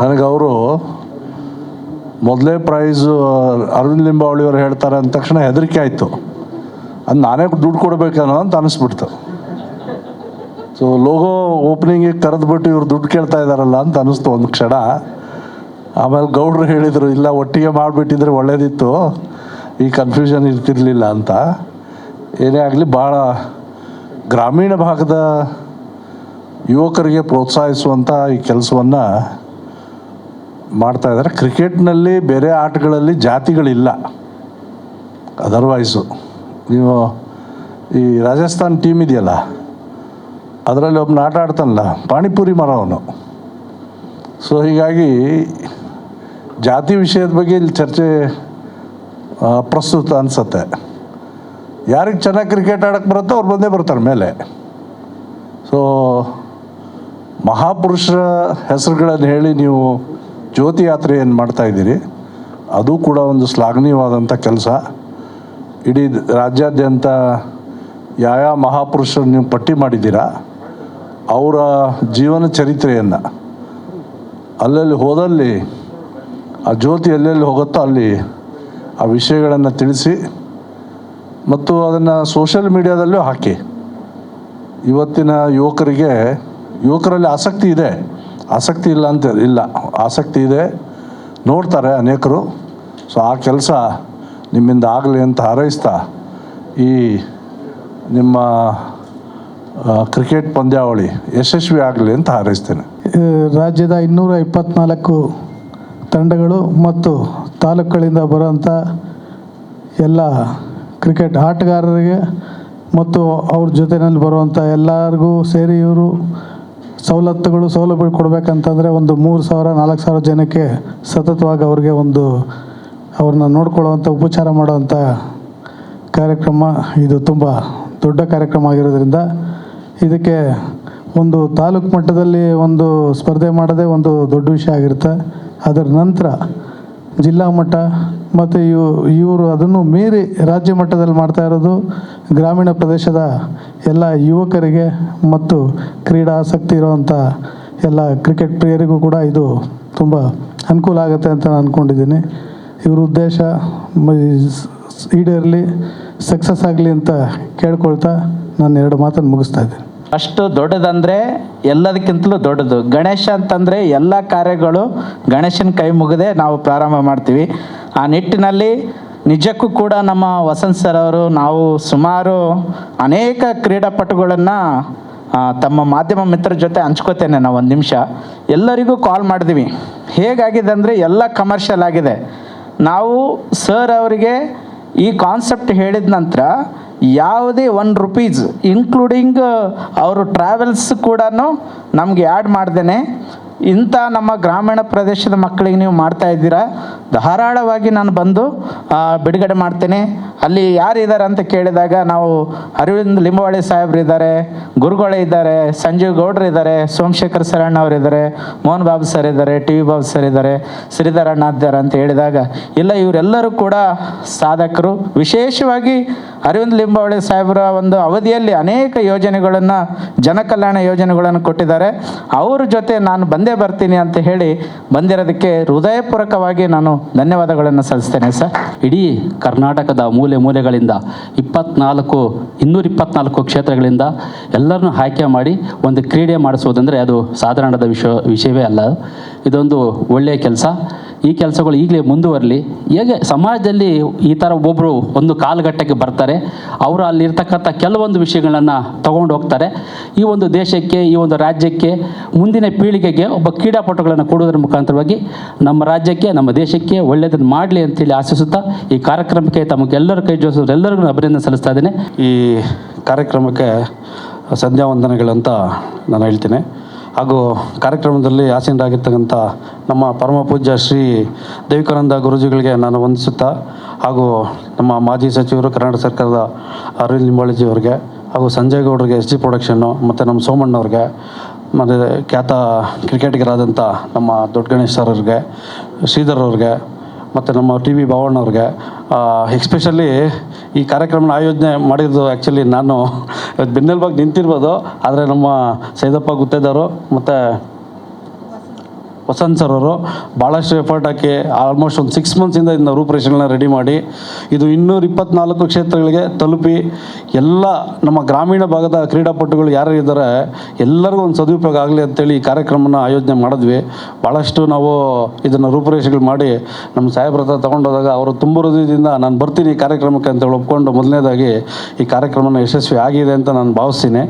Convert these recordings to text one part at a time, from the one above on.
ನನಗೆ ಅವರು ಮೊದಲೇ ಪ್ರೈಸು ಅರವಿಂದ್ ಲಿಂಬಾವಳಿಯವರು ಹೇಳ್ತಾರೆ ಅಂದ ತಕ್ಷಣ ಹೆದರಿಕೆ ಆಯಿತು. ಅದು ನಾನೇ ದುಡ್ಡು ಕೊಡಬೇಕನ್ನೋ ಅಂತ ಅನಿಸ್ಬಿಡ್ತು. ಸೊ ಲೋಗೋ ಓಪನಿಂಗಿಗೆ ಕರೆದ್ಬಿಟ್ಟು ಇವ್ರು ದುಡ್ಡು ಕೇಳ್ತಾ ಇದ್ದಾರಲ್ಲ ಅಂತ ಅನ್ನಿಸ್ತು ಒಂದು ಕ್ಷಣ. ಆಮೇಲೆ ಗೌಡ್ರು ಹೇಳಿದರು, ಇಲ್ಲ ಒಟ್ಟಿಗೆ ಮಾಡಿಬಿಟ್ಟಿದ್ರೆ ಒಳ್ಳೇದಿತ್ತು, ಈ ಕನ್ಫ್ಯೂಷನ್ ಇರ್ತಿರ್ಲಿಲ್ಲ ಅಂತ. ಏನೇ ಆಗಲಿ, ಭಾಳ ಗ್ರಾಮೀಣ ಭಾಗದ ಯುವಕರಿಗೆ ಪ್ರೋತ್ಸಾಹಿಸುವಂಥ ಈ ಕೆಲಸವನ್ನು ಮಾಡ್ತಾಯಿದ್ದಾರೆ. ಕ್ರಿಕೆಟ್ನಲ್ಲಿ ಬೇರೆ ಆಟಗಳಲ್ಲಿ ಜಾತಿಗಳಿಲ್ಲ. ಅದರ್ವೈಸು ನೀವು ಈ ರಾಜಸ್ಥಾನ್ ಟೀಮ್ ಇದೆಯಲ್ಲ, ಅದರಲ್ಲಿ ಒಬ್ಬನ ಆಟ ಆಡ್ತಾನಲ್ಲ, ಪಾನಿಪುರಿ ಮರವನು. ಸೊ ಹೀಗಾಗಿ ಜಾತಿ ವಿಷಯದ ಬಗ್ಗೆ ಇಲ್ಲಿ ಚರ್ಚೆ ಪ್ರಸ್ತುತ ಅನಿಸುತ್ತೆ. ಯಾರಿಗೆ ಚೆನ್ನಾಗಿ ಕ್ರಿಕೆಟ್ ಆಡೋಕ್ಕೆ ಬರುತ್ತೋ ಅವ್ರು ಬಂದೇ ಬರ್ತಾರೆ ಮೇಲೆ. ಸೊ ಮಹಾಪುರುಷರ ಹೆಸರುಗಳನ್ನು ಹೇಳಿ ನೀವು ಜ್ಯೋತಿ ಯಾತ್ರೆ ಏನು ಮಾಡ್ತಾಯಿದ್ದೀರಿ, ಅದು ಕೂಡ ಒಂದು ಶ್ಲಾಘನೀಯವಾದಂಥ ಕೆಲಸ. ಇಡೀ ರಾಜ್ಯಾದ್ಯಂತ ಯಾವ ಮಹಾಪುರುಷರು ನೀವು ಪಟ್ಟಿ ಮಾಡಿದ್ದೀರಾ, ಅವರ ಜೀವನ ಚರಿತ್ರೆಯನ್ನು ಅಲ್ಲಲ್ಲಿ ಹೋದಲ್ಲಿ ಆ ಜ್ಯೋತಿ ಎಲ್ಲೆಲ್ಲಿ ಹೋಗುತ್ತೋ ಅಲ್ಲಿ ಆ ವಿಷಯಗಳನ್ನು ತಿಳಿಸಿ ಮತ್ತು ಅದನ್ನು ಸೋಷಿಯಲ್ ಮೀಡಿಯಾದಲ್ಲೂ ಹಾಕಿ. ಇವತ್ತಿನ ಯುವಕರಲ್ಲಿ ಆಸಕ್ತಿ ಇದೆ, ಆಸಕ್ತಿ ಇಲ್ಲ ಅಂತ ಇಲ್ಲ, ಆಸಕ್ತಿ ಇದೆ, ನೋಡ್ತಾರೆ ಅನೇಕರು. ಸೊ ಆ ಕೆಲಸ ನಿಮ್ಮಿಂದ ಆಗಲಿ ಅಂತ ಹಾರೈಸ್ತಾ ಈ ನಿಮ್ಮ ಕ್ರಿಕೆಟ್ ಪಂದ್ಯಾವಳಿ ಯಶಸ್ವಿ ಆಗಲಿ ಅಂತ ಹಾರೈಸ್ತೇನೆ. ರಾಜ್ಯದ 224 ತಂಡಗಳು ಮತ್ತು ತಾಲೂಕುಗಳಿಂದ ಬರುವಂಥ ಎಲ್ಲ ಕ್ರಿಕೆಟ್ ಆಟಗಾರರಿಗೆ ಮತ್ತು ಅವ್ರ ಜೊತೆಯಲ್ಲಿ ಬರುವಂಥ ಎಲ್ಲರಿಗೂ ಸೇರಿ ಇವರು ಸೌಲಭ್ಯ ಕೊಡಬೇಕಂತಂದರೆ ಒಂದು 3,000-4,000 ಜನಕ್ಕೆ ಸತತವಾಗಿ ಅವ್ರನ್ನ ನೋಡ್ಕೊಳ್ಳುವಂಥ ಉಪಚಾರ ಮಾಡುವಂಥ ಕಾರ್ಯಕ್ರಮ ಇದು. ತುಂಬ ದೊಡ್ಡ ಕಾರ್ಯಕ್ರಮ ಆಗಿರೋದ್ರಿಂದ ಇದಕ್ಕೆ ಒಂದು ತಾಲೂಕು ಮಟ್ಟದಲ್ಲಿ ಒಂದು ಸ್ಪರ್ಧೆ ಮಾಡೋದೇ ಒಂದು ದೊಡ್ಡ ವಿಷಯ ಆಗಿರುತ್ತೆ. ಅದರ ನಂತರ ಜಿಲ್ಲಾ ಮಟ್ಟ ಮತ್ತು ಇವರು ಅದನ್ನು ಮೀರಿ ರಾಜ್ಯ ಮಟ್ಟದಲ್ಲಿ ಮಾಡ್ತಾ ಇರೋದು ಗ್ರಾಮೀಣ ಪ್ರದೇಶದ ಎಲ್ಲ ಯುವಕರಿಗೆ ಮತ್ತು ಕ್ರೀಡಾ ಆಸಕ್ತಿ ಇರುವಂಥ ಎಲ್ಲ ಕ್ರಿಕೆಟ್ ಪ್ರಿಯರಿಗೂ ಕೂಡ ಇದು ತುಂಬ ಅನುಕೂಲ ಆಗುತ್ತೆ ಅಂತ ನಾನು ಅಂದ್ಕೊಂಡಿದ್ದೀನಿ. ಇವ್ರ ಉದ್ದೇಶ ಈಡೇರಲಿ, ಸಕ್ಸಸ್ ಆಗಲಿ ಅಂತ ಕೇಳ್ಕೊಳ್ತಾ ನಾನು 2 ಮಾತನ್ನು ಮುಗಿಸ್ತಾ ಇದ್ದೀನಿ. ಅಷ್ಟು ದೊಡ್ಡದಂದರೆ ಎಲ್ಲದಕ್ಕಿಂತಲೂ ದೊಡ್ಡದು ಗಣೇಶ ಅಂತಂದರೆ ಎಲ್ಲ ಕಾರ್ಯಗಳು ಗಣೇಶನ ಕೈ ಮುಗದೆ ನಾವು ಪ್ರಾರಂಭ ಮಾಡ್ತೀವಿ. ಆ ನಿಟ್ಟಿನಲ್ಲಿ ನಿಜಕ್ಕೂ ಕೂಡ ನಮ್ಮ ವಸಂತ್ ಸರ್ ಅವರು, ನಾವು ಸುಮಾರು ಅನೇಕ ಕ್ರೀಡಾಪಟುಗಳನ್ನು ತಮ್ಮ ಮಾಧ್ಯಮ ಮಿತ್ರರ ಜೊತೆ ಹಂಚ್ಕೋತೇನೆ. ನಾವು 1 ನಿಮಿಷ ಎಲ್ಲರಿಗೂ ಕಾಲ್ ಮಾಡಿದ್ವಿ. ಹೇಗಾಗಿದೆ ಅಂದರೆ ಎಲ್ಲ ಕಮರ್ಷಿಯಲ್ ಆಗಿದೆ. ನಾವು ಸರ್ ಅವರಿಗೆ ಈ ಕಾನ್ಸೆಪ್ಟ್ ಹೇಳಿದ ನಂತರ ಯಾವುದೇ ₹1 ಇನ್ಕ್ಲೂಡಿಂಗ್ ಅವರು ಟ್ರಾವೆಲ್ಸ್ ಕೂಡ ನಮಗೆ ಆ್ಯಡ್ ಮಾಡ್ದೇನೆ ಇಂಥ ನಮ್ಮ ಗ್ರಾಮೀಣ ಪ್ರದೇಶದ ಮಕ್ಕಳಿಗೆ ನೀವು ಮಾಡ್ತಾ ಇದ್ದೀರಾ, ಧಾರಾಳವಾಗಿ ನಾನು ಬಂದು ಬಿಡುಗಡೆ ಮಾಡ್ತೇನೆ. ಅಲ್ಲಿ ಯಾರಿದ್ದಾರೆ ಅಂತ ಕೇಳಿದಾಗ ನಾವು ಅರವಿಂದ್ ಲಿಂಬಾವಳಿ ಸಾಹೇಬ್ರು ಇದ್ದಾರೆ, ಗುರುಗಳೇ ಇದ್ದಾರೆ, ಸಂಜೀವ್ ಗೌಡ್ರು ಇದ್ದಾರೆ, ಸೋಮಶೇಖರ್ ಸರಣ್ಣ ಅವರು ಇದ್ದಾರೆ, ಮೋಹನ್ ಬಾಬು ಸರ್ ಇದ್ದಾರೆ, ಟಿ ವಿ ಬಾಬು ಸರ್ ಇದ್ದಾರೆ, ಶ್ರೀಧರ್ ಅಣ್ಣ ಇದ್ದಾರೆ ಅಂತ ಹೇಳಿದಾಗ, ಇಲ್ಲ ಇವರೆಲ್ಲರೂ ಕೂಡ ಸಾಧಕರು. ವಿಶೇಷವಾಗಿ ಅರವಿಂದ್ ಲಿಂಬಾವಳಿ ಸಾಹೇಬರ ಒಂದು ಅವಧಿಯಲ್ಲಿ ಅನೇಕ ಯೋಜನೆಗಳನ್ನು, ಜನಕಲ್ಯಾಣ ಯೋಜನೆಗಳನ್ನು ಕೊಟ್ಟಿದ್ದಾರೆ. ಅವ್ರ ಜೊತೆ ನಾನು ಬಂದೇ ಬರ್ತೀನಿ ಅಂತ ಹೇಳಿ ಬಂದಿರೋದಕ್ಕೆ ಹೃದಯಪೂರ್ವಕವಾಗಿ ನಾನು ಧನ್ಯವಾದಗಳನ್ನು ಸಲ್ಲಿಸ್ತೇನೆ ಸರ್. ಇಡೀ ಕರ್ನಾಟಕದ ಮೂಲೆಗಳಿಂದ 224 ಕ್ಷೇತ್ರಗಳಿಂದ ಎಲ್ಲರನ್ನೂ ಆಯ್ಕೆ ಮಾಡಿ ಒಂದು ಕ್ರೀಡೆ ಮಾಡಿಸೋದಂದರೆ ಅದು ಸಾಧಾರಣದ ವಿಷಯವೇ ಅಲ್ಲ. ಇದೊಂದು ಒಳ್ಳೆಯ ಕೆಲಸ. ಈ ಕೆಲಸಗಳು ಈಗಲೇ ಮುಂದುವರಲಿ. ಹೇಗೆ ಸಮಾಜದಲ್ಲಿ ಈ ಥರ ಒಬ್ಬರು ಒಂದು ಕಾಲಘಟ್ಟಕ್ಕೆ ಬರ್ತಾರೆ, ಅವರು ಅಲ್ಲಿರ್ತಕ್ಕಂಥ ಕೆಲವೊಂದು ವಿಷಯಗಳನ್ನು ತಗೊಂಡು ಹೋಗ್ತಾರೆ. ಈ ಒಂದು ದೇಶಕ್ಕೆ, ಈ ಒಂದು ರಾಜ್ಯಕ್ಕೆ, ಮುಂದಿನ ಪೀಳಿಗೆಗೆ ಒಬ್ಬ ಕ್ರೀಡಾಪಟುಗಳನ್ನು ಕೊಡೋದ್ರ ಮುಖಾಂತರವಾಗಿ ನಮ್ಮ ರಾಜ್ಯಕ್ಕೆ, ನಮ್ಮ ದೇಶಕ್ಕೆ ಒಳ್ಳೆಯದನ್ನು ಮಾಡಲಿ ಅಂತೇಳಿ ಆಶಿಸುತ್ತಾ ಈ ಕಾರ್ಯಕ್ರಮಕ್ಕೆ ತಮಗೆಲ್ಲರ ಕೈ ಜೋಡಿಸೋರು ಎಲ್ಲರಿಗೂ ಅಭಿನಂದನೆ ಸಲ್ಲಿಸ್ತಾ ಇದ್ದೇನೆ. ಈ ಕಾರ್ಯಕ್ರಮಕ್ಕೆ ಸಂಧ್ಯಾ ವಂದನೆಗಳಂತ ನಾನು ಹೇಳ್ತೀನಿ. ಹಾಗೂ ಕಾರ್ಯಕ್ರಮದಲ್ಲಿ ಆಸೀನರಾಗಿರ್ತಕ್ಕಂಥ ನಮ್ಮ ಪರಮ ಪೂಜ್ಯ ಶ್ರೀ ದೇವಿಕಾನಂದ ಗುರೂಜಿಗಳಿಗೆ ನಾನು ವಂದಿಸುತ್ತಾ, ಹಾಗೂ ನಮ್ಮ ಮಾಜಿ ಸಚಿವರು ಕರ್ನಾಟಕ ಸರ್ಕಾರದ ಅರವಿಂದ್ ಲಿಂಬಾವಳಿಜಿ ಅವರಿಗೆ, ಹಾಗೂ ಸಂಜಯ್ ಗೌಡ್ರಿಗೆ SG ಪ್ರೊಡಕ್ಷನ್ನು, ಮತ್ತು ನಮ್ಮ ಸೋಮಣ್ಣವ್ರಿಗೆ, ಮತ್ತು ಖ್ಯಾತ ಕ್ರಿಕೆಟಿಗರಾದಂಥ ನಮ್ಮ ದೊಡ್ಡ ಗಣೇಶ್ ಸರ್ ಅವ್ರಿಗೆ, ಶ್ರೀಧರ್ ಅವ್ರಿಗೆ, ಮತ್ತು ನಮ್ಮ ಟಿ ವಿ ಭಾವಣ್ಣವ್ರಿಗೆ, ಎಕ್ಸ್ಪೆಷಲಿ ಈ ಕಾರ್ಯಕ್ರಮನ ಆಯೋಜನೆ ಮಾಡಿದ್ದು ಆ್ಯಕ್ಚುಲಿ ನಾನು ಬೆನ್ನೆಲುಬಾಗಿ ನಿಂತಿರ್ಬೋದು, ಆದರೆ ನಮ್ಮ ಸೈದಪ್ಪ ಗುತ್ತೇದಾರು ಮತ್ತು ವಸಂತ್ ಸರ್ ಅವರು ಭಾಳಷ್ಟು ಎಫರ್ಟ್ ಹಾಕಿ ಆಲ್ಮೋಸ್ಟ್ ಒಂದು 6 ಮಂತ್ಸಿಂದ ಇದನ್ನ ರೂಪುರೇಷೆಗಳನ್ನ ರೆಡಿ ಮಾಡಿ ಇದು 224 ಕ್ಷೇತ್ರಗಳಿಗೆ ತಲುಪಿ ಎಲ್ಲ ನಮ್ಮ ಗ್ರಾಮೀಣ ಭಾಗದ ಕ್ರೀಡಾಪಟುಗಳು ಯಾರು ಇದ್ದಾರೆ ಎಲ್ಲರಿಗೂ ಒಂದು ಸದುಪಯೋಗ ಆಗಲಿ ಅಂತೇಳಿ ಈ ಕಾರ್ಯಕ್ರಮನ ಆಯೋಜನೆ ಮಾಡಿದ್ವಿ. ಭಾಳಷ್ಟು ನಾವು ಇದನ್ನು ರೂಪುರೇಷೆಗಳು ಮಾಡಿ ನಮ್ಮ ಸಾಹೇಬ್ರ ಹತ್ರ ತೊಗೊಂಡೋದಾಗ ಅವರು ತುಂಬ ಹೃದಯದಿಂದ ನಾನು ಬರ್ತೀನಿ ಈ ಕಾರ್ಯಕ್ರಮಕ್ಕೆ ಅಂತೇಳಿ ಒಪ್ಕೊಂಡು ಮೊದಲನೇದಾಗಿ ಈ ಕಾರ್ಯಕ್ರಮನ ಯಶಸ್ವಿ ಆಗಿದೆ ಅಂತ ನಾನು ಭಾವಿಸ್ತೀನಿ.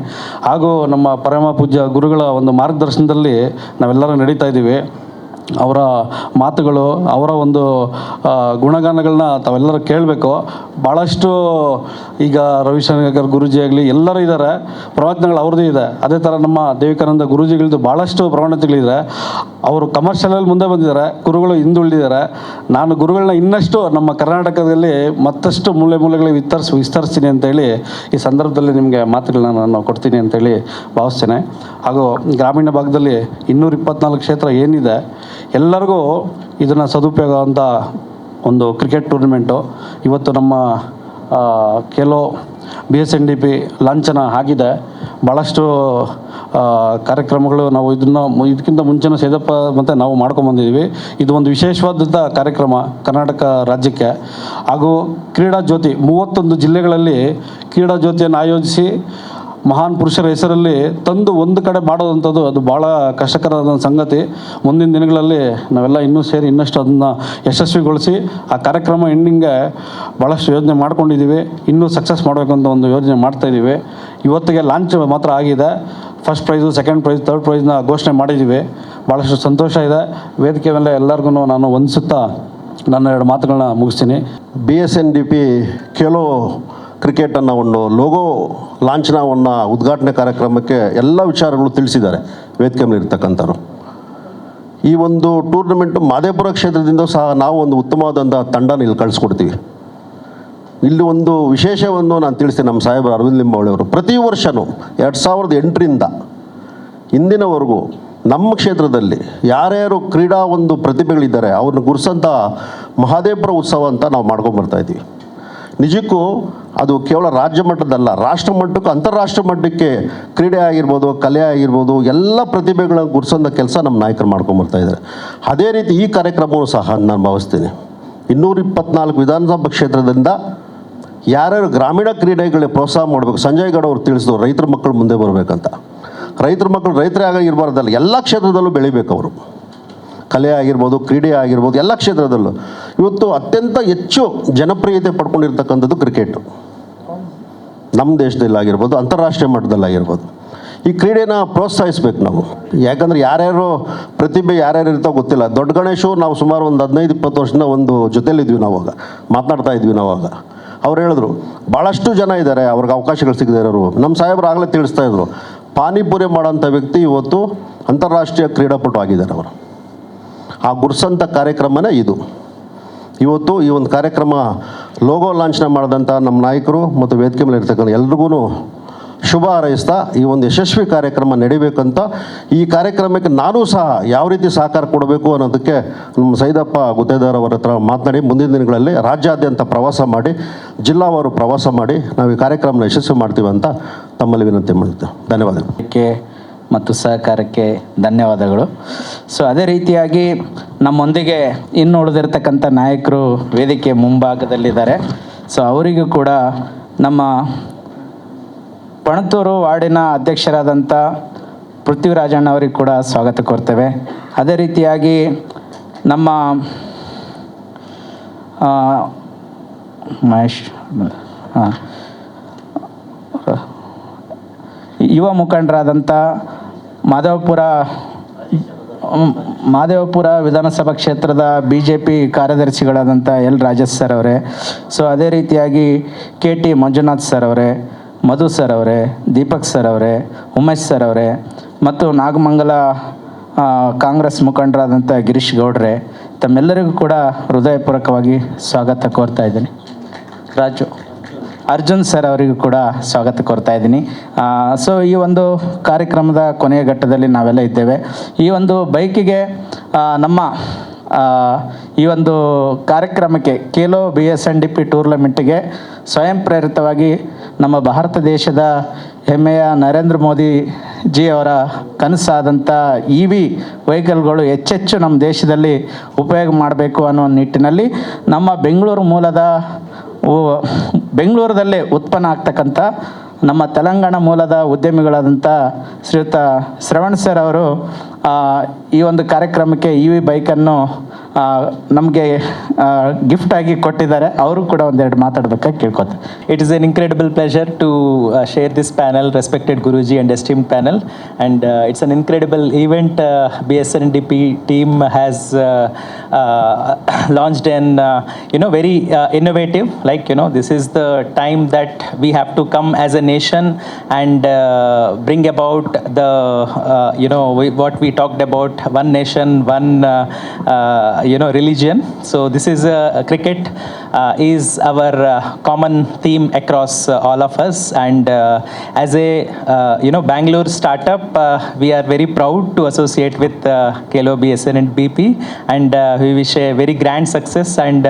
ಹಾಗೂ ನಮ್ಮ ಪರಮ ಪೂಜ್ಯ ಗುರುಗಳ ಒಂದು ಮಾರ್ಗದರ್ಶನದಲ್ಲಿ ನಾವೆಲ್ಲರೂ ನಡೀತಾ ಇದ್ದೀವಿ. ಅವರ ಮಾತುಗಳು, ಅವರ ಒಂದು ಗುಣಗಾನಗಳನ್ನ ತಾವೆಲ್ಲರೂ ಕೇಳಬೇಕು. ಭಾಳಷ್ಟು ಈಗ ರವಿಶಂಕರ್ ಗುರೂಜಿ ಆಗಲಿ ಎಲ್ಲರೂ ಇದ್ದಾರೆ, ಪ್ರವಚನಗಳು ಅವ್ರದ್ದು ಇದೆ. ಅದೇ ಥರ ನಮ್ಮ ದೇವಿಕಾನಂದ ಗುರೂಜಿಗಳದ್ದು ಭಾಳಷ್ಟು ಪ್ರವಚನಗಳಿದೆ. ಅವರು ಕಮರ್ಷಿಯಲಲ್ಲಿ ಮುಂದೆ ಬಂದಿದ್ದಾರೆ, ಗುರುಗಳು ಹಿಂದುಳಿದಿದ್ದಾರೆ. ನಾನು ಗುರುಗಳನ್ನ ಇನ್ನಷ್ಟು ನಮ್ಮ ಕರ್ನಾಟಕದಲ್ಲಿ ಮತ್ತಷ್ಟು ಮೂಲೆಗಳಿಗೆ ವಿಸ್ತರಿಸ್ತೀನಿ ಅಂತೇಳಿ ಈ ಸಂದರ್ಭದಲ್ಲಿ ನಿಮಗೆ ಮಾತುಗಳನ್ನ ನಾನು ಕೊಡ್ತೀನಿ ಅಂತೇಳಿ ಭಾವಿಸ್ತೇನೆ. ಹಾಗೂ ಗ್ರಾಮೀಣ ಭಾಗದಲ್ಲಿ 224 ಕ್ಷೇತ್ರ ಏನಿದೆ ಎಲ್ಲರಿಗೂ ಇದನ್ನು ಸದುಪಯೋಗ ಅಂತ ಒಂದು ಕ್ರಿಕೆಟ್ ಟೂರ್ನಮೆಂಟು ಇವತ್ತು ನಮ್ಮ ಕೆಲೋ BSNDP ಲಾಂಛನ ಆಗಿದೆ. ಭಾಳಷ್ಟು ಕಾರ್ಯಕ್ರಮಗಳು ನಾವು ಇದಕ್ಕಿಂತ ಮುಂಚೆನೂ ಸೇದಪ್ಪ ಮತ್ತು ನಾವು ಮಾಡ್ಕೊಂಬಂದಿದ್ದೀವಿ. ಇದು ಒಂದು ವಿಶೇಷವಾದಂಥ ಕಾರ್ಯಕ್ರಮ ಕರ್ನಾಟಕ ರಾಜ್ಯಕ್ಕೆ. ಹಾಗೂ ಕ್ರೀಡಾ ಜ್ಯೋತಿ 31 ಜಿಲ್ಲೆಗಳಲ್ಲಿ ಕ್ರೀಡಾ ಜ್ಯೋತಿಯನ್ನು ಆಯೋಜಿಸಿ ಮಹಾನ್ ಪುರುಷರ ಹೆಸರಲ್ಲಿ ತಂದು ಒಂದು ಕಡೆ ಮಾಡೋದಂಥದ್ದು ಅದು ಭಾಳ ಕಷ್ಟಕರವಾದ ಸಂಗತಿ. ಮುಂದಿನ ದಿನಗಳಲ್ಲಿ ನಾವೆಲ್ಲ ಸೇರಿ ಇನ್ನಷ್ಟು ಅದನ್ನು ಯಶಸ್ವಿಗೊಳಿಸಿ ಆ ಕಾರ್ಯಕ್ರಮ ಎಂಡಿಂಗ್ಗೆ ಭಾಳಷ್ಟು ಯೋಜನೆ ಮಾಡ್ಕೊಂಡಿದ್ದೀವಿ. ಇನ್ನೂ ಸಕ್ಸಸ್ ಮಾಡಬೇಕು ಅಂತ ಒಂದು ಯೋಜನೆ ಮಾಡ್ತಾಯಿದ್ದೀವಿ. ಇವತ್ತಿಗೆ ಲಾಂಚ್ ಮಾತ್ರ ಆಗಿದೆ. First prize, second prize, third ಪ್ರೈಸ್ನ ಘೋಷಣೆ ಮಾಡಿದ್ದೀವಿ. ಭಾಳಷ್ಟು ಸಂತೋಷ ಇದೆ. ವೇದಿಕೆ ಮೇಲೆ ಎಲ್ಲರಿಗೂ ನಾನು ವಂದಿಸುತ್ತಾ ನನ್ನ 2 ಮಾತುಗಳನ್ನ ಮುಗಿಸ್ತೀನಿ. BSNDP ಖೇಲೋ ಕ್ರಿಕೆಟ್ ಅನ್ನೋ ಒಂದು ಲೋಗೋ ಲಾಂಛನವನ್ನು ಉದ್ಘಾಟನೆ ಕಾರ್ಯಕ್ರಮಕ್ಕೆ ಎಲ್ಲ ವಿಚಾರಗಳು ತಿಳಿಸಿದ್ದಾರೆ ವೇದಿಕೆ ಮೇಲೆ ಇರ್ತಕ್ಕಂಥವ್ರು. ಈ ಒಂದು ಟೂರ್ನಮೆಂಟು ಮಾದೇಪುರ ಕ್ಷೇತ್ರದಿಂದ ಸಹ ನಾವು ಒಂದು ಉತ್ತಮವಾದಂಥ ತಂಡನ ಇಲ್ಲಿ ಕಳಿಸ್ಕೊಡ್ತೀವಿ. ಇಲ್ಲಿ ಒಂದು ವಿಶೇಷವನ್ನು ನಾನು ತಿಳಿಸ್ತೀನಿ. ನಮ್ಮ ಸಾಹೇಬರು ಅರವಿಂದ್ ಲಿಂಬಾವಳಿಯವರು ಪ್ರತಿ ವರ್ಷವೂ 2008ರಿಂದ ಇಂದಿನವರೆಗೂ ನಮ್ಮ ಕ್ಷೇತ್ರದಲ್ಲಿ ಯಾರ್ಯಾರು ಕ್ರೀಡಾ ಒಂದು ಪ್ರತಿಭೆಗಳಿದ್ದಾರೆ ಅವ್ರನ್ನ ಗುರುಸಂಥ ಮಹಾದೇಪುರ ಉತ್ಸವ ಅಂತ ನಾವು ಮಾಡ್ಕೊಂಬರ್ತಾಯಿದ್ದೀವಿ. ನಿಜಕ್ಕೂ ಅದು ಕೇವಲ ರಾಜ್ಯ ಮಟ್ಟದಲ್ಲ, ರಾಷ್ಟ್ರ ಮಟ್ಟಕ್ಕೆ, ಅಂತಾರಾಷ್ಟ್ರೀಯ ಮಟ್ಟಕ್ಕೆ ಕ್ರೀಡೆ ಆಗಿರ್ಬೋದು, ಕಲೆ ಆಗಿರ್ಬೋದು, ಎಲ್ಲ ಪ್ರತಿಭೆಗಳನ್ನು ಗುರುಸೋಂಥ ಕೆಲಸ ನಮ್ಮ ನಾಯಕರು ಮಾಡ್ಕೊಂಬರ್ತಾಯಿದ್ದಾರೆ. ಅದೇ ರೀತಿ ಈ ಕಾರ್ಯಕ್ರಮವೂ ಸಹ ನಾನು ಭಾವಿಸ್ತೀನಿ. 224 ವಿಧಾನಸಭಾ ಕ್ಷೇತ್ರದಿಂದ ಯಾರ್ಯಾರು ಗ್ರಾಮೀಣ ಕ್ರೀಡೆಗಳಿಗೆ ಪ್ರೋತ್ಸಾಹ ಮಾಡಬೇಕು. ಸಂಜಯ್ ಗೌಡ ಅವರು ತಿಳಿಸಿದ್ರು ರೈತರ ಮಕ್ಕಳು ಮುಂದೆ ಬರಬೇಕಂತ. ರೈತರ ಮಕ್ಕಳು ರೈತರೇ ಆಗಿರಬಾರ್ದಲ್ಲ, ಎಲ್ಲ ಕ್ಷೇತ್ರದಲ್ಲೂ ಬೆಳಿಬೇಕು ಅವರು. ಕಲೆ ಆಗಿರ್ಬೋದು, ಕ್ರೀಡೆ ಆಗಿರ್ಬೋದು, ಎಲ್ಲ ಕ್ಷೇತ್ರದಲ್ಲೂ ಇವತ್ತು ಅತ್ಯಂತ ಹೆಚ್ಚು ಜನಪ್ರಿಯತೆ ಪಡ್ಕೊಂಡಿರ್ತಕ್ಕಂಥದ್ದು ಕ್ರಿಕೆಟು. ನಮ್ಮ ದೇಶದಲ್ಲಿ ಆಗಿರ್ಬೋದು, ಅಂತಾರಾಷ್ಟ್ರೀಯ ಮಟ್ಟದಲ್ಲಾಗಿರ್ಬೋದು. ಈ ಕ್ರೀಡೆನ ಪ್ರೋತ್ಸಾಹಿಸ್ಬೇಕು ನಾವು. ಯಾಕಂದರೆ ಯಾರ್ಯಾರು ಪ್ರತಿಭೆ ಯಾರ್ಯಾರು ಇರ್ತಾವೆ ಗೊತ್ತಿಲ್ಲ. ದೊಡ್ಡ ಗಣೇಶು ನಾವು ಸುಮಾರು ಒಂದು 15-20 ವರ್ಷದಿಂದ ಒಂದು ಜೊತೆಲಿದ್ವಿ. ನಾವಾಗ ಮಾತನಾಡ್ತಾ ಇದ್ವಿ. ನಾವಾಗ ಅವ್ರು ಹೇಳಿದ್ರು ಭಾಳಷ್ಟು ಜನ ಇದ್ದಾರೆ ಅವ್ರಿಗೆ ಅವಕಾಶಗಳು ಸಿಗದೇ ಇರೋರು. ನಮ್ಮ ಸಾಹೇಬರು ಆಗಲೇ ತಿಳಿಸ್ತಾ ಇದ್ರು, ಪಾನಿಪುರಿ ಮಾಡೋಂಥ ವ್ಯಕ್ತಿ ಇವತ್ತು ಅಂತಾರಾಷ್ಟ್ರೀಯ ಕ್ರೀಡಾಪಟು ಆಗಿದ್ದಾರೆ ಅವರು. ಆ ಗುರುಸಂಥ ಕಾರ್ಯಕ್ರಮನೇ ಇದು. ಇವತ್ತು ಈ ಒಂದು ಕಾರ್ಯಕ್ರಮ ಲೋಗೋ ಲಾಂಛನ ಮಾಡಿದಂಥ ನಮ್ಮ ನಾಯಕರು ಮತ್ತು ವೇದಿಕೆ ಮೇಲೆ ಇರ್ತಕ್ಕಂಥ ಎಲ್ರಿಗೂ ಶುಭ ಹಾರೈಸ್ತಾ ಈ ಒಂದು ಯಶಸ್ವಿ ಕಾರ್ಯಕ್ರಮ ನಡಿಬೇಕಂತ, ಈ ಕಾರ್ಯಕ್ರಮಕ್ಕೆ ನಾನು ಸಹ ಯಾವ ರೀತಿ ಸಹಕಾರ ಕೊಡಬೇಕು ಅನ್ನೋದಕ್ಕೆ ನಮ್ಮ ಸೈದಪ್ಪ ಗುತ್ತೇದಾರ್ ಅವರ ಹತ್ರ ಮಾತನಾಡಿ ಮುಂದಿನ ದಿನಗಳಲ್ಲಿ ರಾಜ್ಯಾದ್ಯಂತ ಪ್ರವಾಸ ಮಾಡಿ, ಜಿಲ್ಲಾವಾರು ಪ್ರವಾಸ ಮಾಡಿ ನಾವು ಈ ಕಾರ್ಯಕ್ರಮನ ಯಶಸ್ವಿ ಮಾಡ್ತೀವಿ ಅಂತ ತಮ್ಮಲ್ಲಿ ವಿನಂತಿ ಮಾಡುತ್ತೇವೆ. ಧನ್ಯವಾದಗಳು ಮತ್ತು ಸಹಕಾರಕ್ಕೆ ಧನ್ಯವಾದಗಳು. ಸೊ ಅದೇ ರೀತಿಯಾಗಿ ನಮ್ಮೊಂದಿಗೆ ಇನ್ನು ಉಳಿದಿರ್ತಕ್ಕಂಥ ನಾಯಕರು ವೇದಿಕೆ ಮುಂಭಾಗದಲ್ಲಿದ್ದಾರೆ. ಸೊ ಅವರಿಗೂ ಕೂಡ ನಮ್ಮ ಪಣತೂರು ವಾರ್ಡಿನ ಅಧ್ಯಕ್ಷರಾದಂಥ ಪೃಥ್ವಿರಾಜಣ್ಣ ಅವರಿಗೆ ಕೂಡ ಸ್ವಾಗತ ಕೋರ್ತೇವೆ. ಅದೇ ರೀತಿಯಾಗಿ ನಮ್ಮ ಮಹೇಶ್ ಯುವ ಮುಖಂಡರಾದಂಥ ಮಾದೇವಪುರ ವಿಧಾನಸಭಾ ಕ್ಷೇತ್ರದ BJP ಕಾರ್ಯದರ್ಶಿಗಳಾದಂಥ L. ರಾಜೇಶ್ ಸರ್ ಅವರೇ, ಸೊ ಅದೇ ರೀತಿಯಾಗಿ KT ಮಂಜುನಾಥ್ ಸರ್ ಅವರೇ, ಮಧು ಸರ್ ಅವರೇ, ದೀಪಕ್ ಸರ್ ಅವರೇ, ಉಮೇಶ್ ಸರ್ ಅವರೇ, ಮತ್ತು ನಾಗಮಂಗಲ ಕಾಂಗ್ರೆಸ್ ಮುಖಂಡರಾದಂಥ ಗಿರೀಶ್ ಗೌಡ್ರೆ, ತಮ್ಮೆಲ್ಲರಿಗೂ ಕೂಡ ಹೃದಯಪೂರ್ವಕವಾಗಿ ಸ್ವಾಗತ ಕೋರ್ತಾ ಇದ್ದೀನಿ. ಅರ್ಜುನ್ ಸರ್ ಅವರಿಗೂ ಕೂಡ ಸ್ವಾಗತ ಕೋರ್ತಾ ಇದ್ದೀನಿ. ಸೊ ಈ ಒಂದು ಕಾರ್ಯಕ್ರಮದ ಕೊನೆಯ ಘಟ್ಟದಲ್ಲಿ ನಾವೆಲ್ಲ ಇದ್ದೇವೆ. ಈ ಒಂದು ಬೈಕಿಗೆ ನಮ್ಮ ಈ ಒಂದು ಕಾರ್ಯಕ್ರಮಕ್ಕೆ ಖೇಲೋ BSNDP ಟೂರ್ನಮೆಂಟ್ಗೆ ಸ್ವಯಂ ಪ್ರೇರಿತವಾಗಿ ನಮ್ಮ ಭಾರತ ದೇಶದ ಹೆಮ್ಮೆಯ ನರೇಂದ್ರ ಮೋದಿ ಜಿ ಅವರ ಕನಸಾದಂಥ ಇ ವಿ ವೆಹಿಕಲ್ಗಳು ಹೆಚ್ಚೆಚ್ಚು ನಮ್ಮ ದೇಶದಲ್ಲಿ ಉಪಯೋಗ ಮಾಡಬೇಕು ಅನ್ನೋ ನಿಟ್ಟಿನಲ್ಲಿ ನಮ್ಮ ಬೆಂಗಳೂರು ಮೂಲದ ಬೆಂಗಳೂರದಲ್ಲೇ ಉತ್ಪನ್ನ ಆಗ್ತಕ್ಕಂಥ ನಮ್ಮ ತೆಲಂಗಾಣ ಮೂಲದ ಉದ್ಯಮಿಗಳಾದಂಥ ಶ್ರೀಯುತ ಶ್ರವಣ್ ಸರ್ ಅವರು ಈ ಒಂದು ಕಾರ್ಯಕ್ರಮಕ್ಕೆ ಇ ವಿ ಬೈಕನ್ನು ನಮಗೆ ಗಿಫ್ಟಾಗಿ ಕೊಟ್ಟಿದ್ದಾರೆ. ಅವರು ಕೂಡ ಒಂದೆರಡು ಮಾತಾಡಬೇಕಾಗಿ ಕೇಳ್ಕೊತಾರೆ. It is an incredible pleasure to share this panel, respected Guruji and esteemed panel. And it's an incredible event. BSNDP team has launched an, very innovative. Like, this is the time that we have to come as a nation and bring about the, what we talked about, one nation, one, religion. So this is cricket is our common theme across all of us, and as a Bangalore startup, we are very proud to associate with Kelo BSN and BP, and we wish a very grand success, and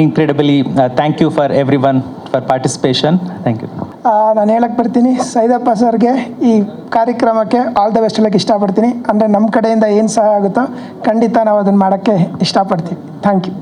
incredibly thank you for everyone for participation. Thank you. ನಾನು ಹೇಳಕ್ಕೆ ಬರ್ತೀನಿ, ಸೈದಪ್ಪ ಸರ್ಗೆ ಈ ಕಾರ್ಯಕ್ರಮಕ್ಕೆ all the best ಹೇಳಕ್ಕೆ ಇಷ್ಟಪಡ್ತೀನಿ. ಅಂದರೆ ನಮ್ಮ ಕಡೆಯಿಂದ ಏನು ಸಹಾಯ ಆಗುತ್ತೋ ಖಂಡಿತ ನಾವು ಅದನ್ನು ಮಾಡೋಕ್ಕೆ ಇಷ್ಟಪಡ್ತೀವಿ. Thank you.